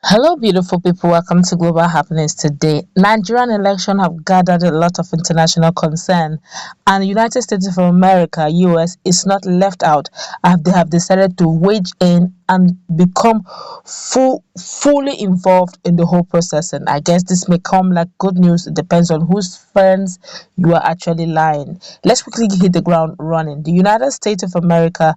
Hello, beautiful people. Welcome to Global Happenings today. Nigerian election have gathered a lot of international concern, and the United States of America (US) is not left out, as they have decided to wage in and become fully involved in the whole process. And I guess this may come like good news. It depends on whose friends you are actually lying. Let's quickly hit the ground running. The United States of America,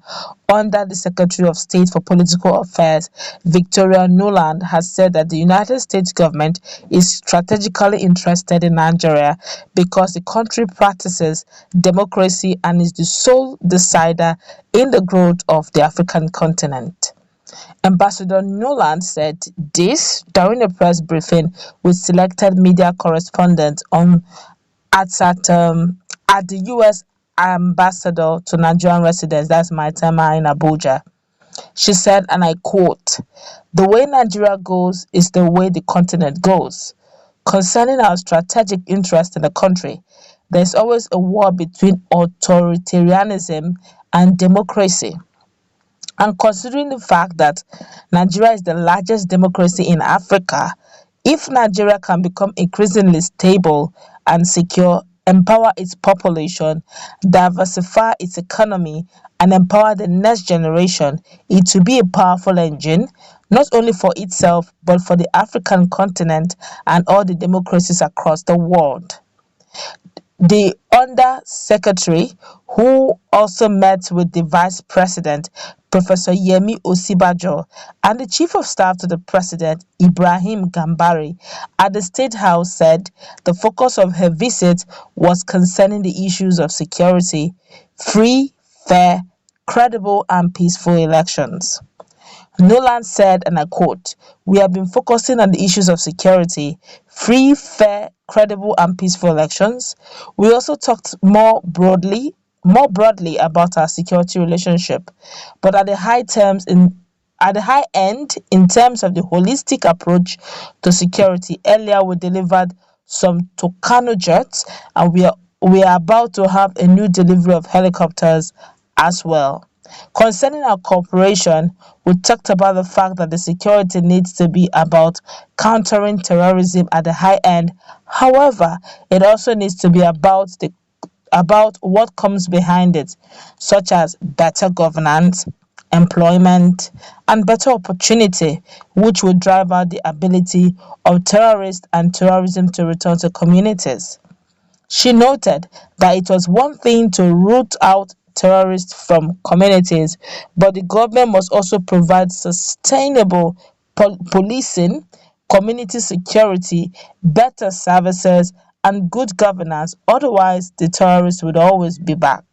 under the Secretary of State for Political Affairs, Victoria Nuland, has said that the United States government is strategically interested in Nigeria because the country practices democracy and is the sole decider in the growth of the African continent. Ambassador Nuland said this during a press briefing with selected media correspondents at the U.S. ambassador to Nigerian residents, that's my time in Abuja. She said, and I quote, "The way Nigeria goes is the way the continent goes. Concerning our strategic interest in the country, there is always a war between authoritarianism and democracy. And considering the fact that Nigeria is the largest democracy in Africa, if Nigeria can become increasingly stable and secure, empower its population, diversify its economy, and empower the next generation, it will be a powerful engine, not only for itself, but for the African continent and all the democracies across the world." The Under Secretary, who also met with the Vice President, Professor Yemi Osibajo, and the Chief of Staff to the President, Ibrahim Gambari, at the State House, said the focus of her visit was concerning the issues of security, free, fair, credible, and peaceful elections. Nolan said, and I quote, "We have been focusing on the issues of security, free, fair, credible, and peaceful elections. We also talked more broadly about our security relationship, but at the high end, in terms of the holistic approach to security, earlier we delivered some Tucano jets, and we are about to have a new delivery of helicopters as well. Concerning our cooperation, we talked about the fact that the security needs to be about countering terrorism at the high end. However, it also needs to be about what comes behind it, such as better governance, employment, and better opportunity, which will drive out the ability of terrorists and terrorism to return to communities." She noted that it was one thing to root out terrorists from communities, but the government must also provide sustainable policing, community security, better services, and good governance. Otherwise, the terrorists would always be back.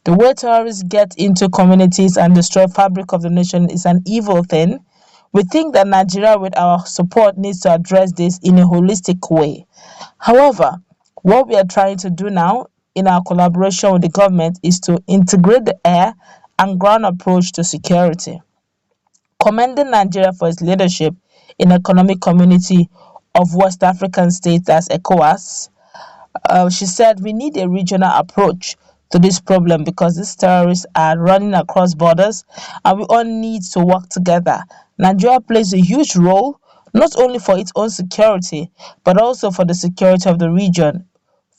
The way terrorists get into communities and destroy fabric of the nation is an evil thing. We think that Nigeria, with our support, needs to address this in a holistic way. However, what we are trying to do now in our collaboration with the government is to integrate the air and ground approach to security. Commending Nigeria for its leadership in Economic Community of West African States as ECOWAS, she said we need a regional approach to this problem because these terrorists are running across borders and we all need to work together. Nigeria plays a huge role not only for its own security but also for the security of the region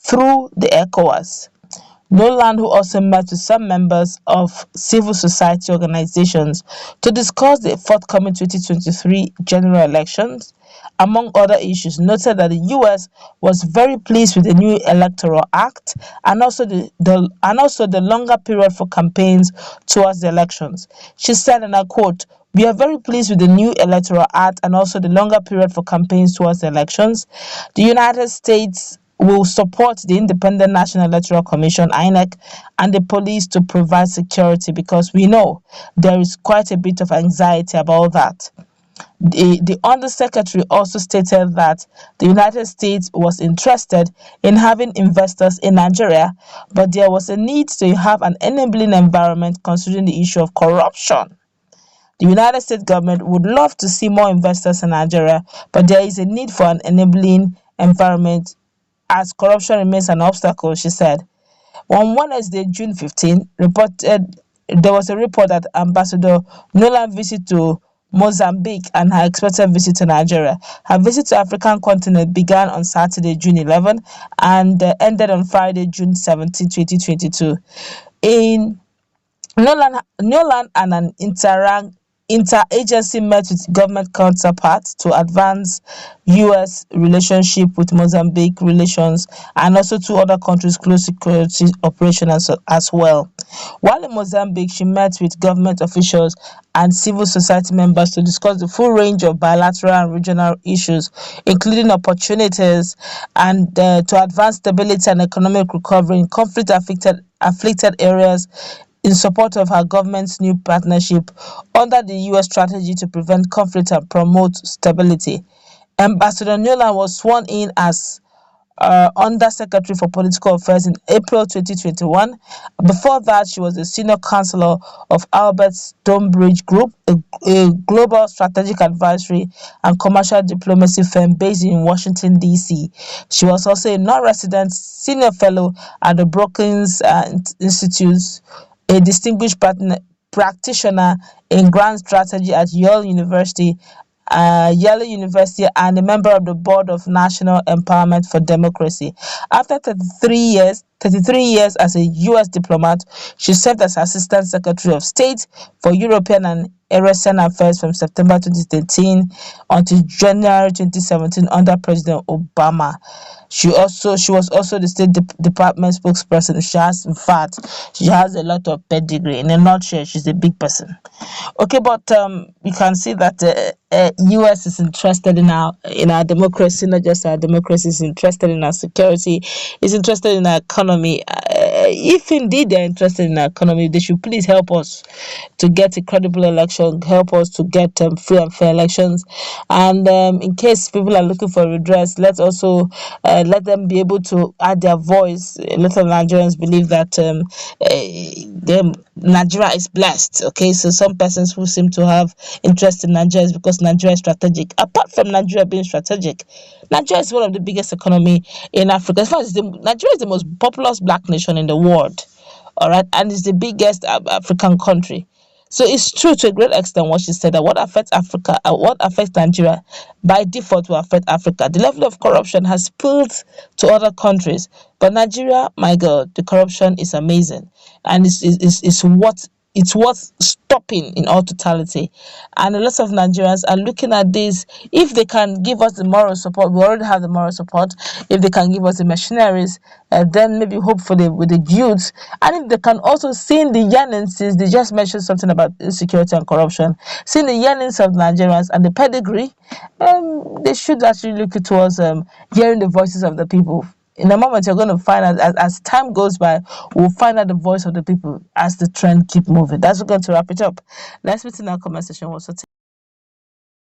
through the ECOWAS. Noland, who also met with some members of civil society organizations to discuss the forthcoming 2023 general elections, among other issues, noted that the US was very pleased with the new Electoral Act and also the longer period for campaigns towards the elections. She said, and I quote, "We are very pleased with the new Electoral Act and also the longer period for campaigns towards the elections. The United States will support the Independent National Electoral Commission (INEC) and the police to provide security because we know there is quite a bit of anxiety about that." The Undersecretary also stated that the United States was interested in having investors in Nigeria, but there was a need to have an enabling environment considering the issue of corruption. The United States government would love to see more investors in Nigeria, but there is a need for an enabling environment as corruption remains an obstacle, she said. On Wednesday, June 15, there was a report that Ambassador Nolan visited to Mozambique, and her expected visit to Nigeria. Her visit to African continent began on Saturday, June 11, and ended on Friday, June 17, 2022. In Nolan and an interagency met with government counterparts to advance US relationship with Mozambique relations and also two other countries' close security operations as well. While in Mozambique, she met with government officials and civil society members to discuss the full range of bilateral and regional issues, including opportunities and to advance stability and economic recovery in conflict affected areas in support of her government's new partnership under the US strategy to prevent conflict and promote stability. Ambassador Nolan was sworn in as Under Secretary for Political Affairs in April 2021. Before that, she was a senior counselor of Albert Stonebridge Group, a global strategic advisory and commercial diplomacy firm based in Washington, D.C. She was also a non-resident senior fellow at the Brookings Institute, a distinguished practitioner in grand strategy at Yale University, and a member of the board of National Empowerment for Democracy. After 33 years as a US diplomat, she served as Assistant Secretary of State for European and Eurasian Affairs from September 2013 until January 2017 under President Obama. She was also the State Department spokesperson. She has a lot of pedigree. In a nutshell, she's a big person. Okay, but you can see that US is interested in our democracy, not just our democracy. Is interested in our security. Is interested in our economy. If indeed they're interested in our economy, they should please help us to get a credible election. Help us to get free and fair elections. And in case people are looking for redress, let's also let them be able to add their voice. A lot of Nigerians believe that Nigeria is blessed. Okay, so some persons who seem to have interest in Nigeria is because Nigeria is strategic. Apart from Nigeria being strategic, Nigeria is one of the biggest economy in Africa. In fact, Nigeria is the most populous black nation in the world. All right, and it's the biggest African country. So it's true to a great extent what she said, that what affects Africa, what affects Nigeria, by default will affect Africa. The level of corruption has spilled to other countries, but Nigeria, my God, the corruption is amazing, and it's worth stopping in all totality. And a lot of Nigerians are looking at this. If they can give us the moral support, we already have the moral support. If they can give us the machineries, then maybe hopefully with the youths. And if they can also see the yearnings, since they just mentioned something about insecurity and corruption, seeing the yearnings of Nigerians and the pedigree, they should actually look towards hearing the voices of the people. In a moment, you're going to find out, as time goes by, we'll find out the voice of the people as the trend keep moving. That's going to wrap it up. Let's meet in our comment section.